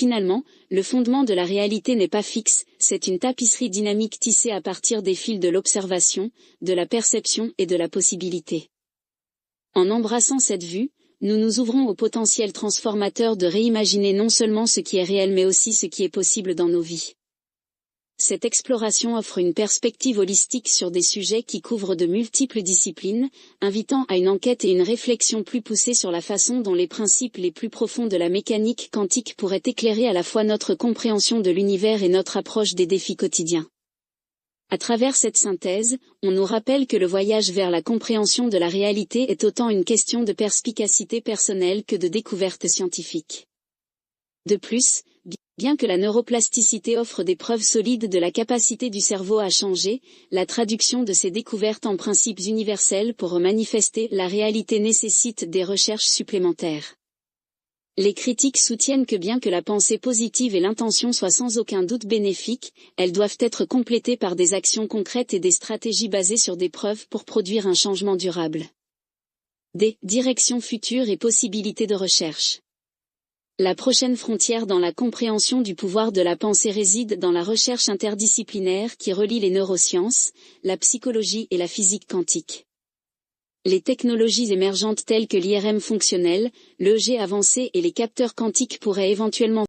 Finalement, le fondement de la réalité n'est pas fixe, c'est une tapisserie dynamique tissée à partir des fils de l'observation, de la perception et de la possibilité. En embrassant cette vue, nous nous ouvrons au potentiel transformateur de réimaginer non seulement ce qui est réel mais aussi ce qui est possible dans nos vies. Cette exploration offre une perspective holistique sur des sujets qui couvrent de multiples disciplines, invitant à une enquête et une réflexion plus poussée sur la façon dont les principes les plus profonds de la mécanique quantique pourraient éclairer à la fois notre compréhension de l'univers et notre approche des défis quotidiens. À travers cette synthèse, on nous rappelle que le voyage vers la compréhension de la réalité est autant une question de perspicacité personnelle que de découverte scientifique. De plus, bien que la neuroplasticité offre des preuves solides de la capacité du cerveau à changer, la traduction de ces découvertes en principes universels pour manifester la réalité nécessite des recherches supplémentaires. Les critiques soutiennent que bien que la pensée positive et l'intention soient sans aucun doute bénéfiques, elles doivent être complétées par des actions concrètes et des stratégies basées sur des preuves pour produire un changement durable. Des directions futures et possibilités de recherche. La prochaine frontière dans la compréhension du pouvoir de la pensée réside dans la recherche interdisciplinaire qui relie les neurosciences, la psychologie et la physique quantique. Les technologies émergentes telles que l'IRM fonctionnel, l'EEG avancé et les capteurs quantiques pourraient éventuellement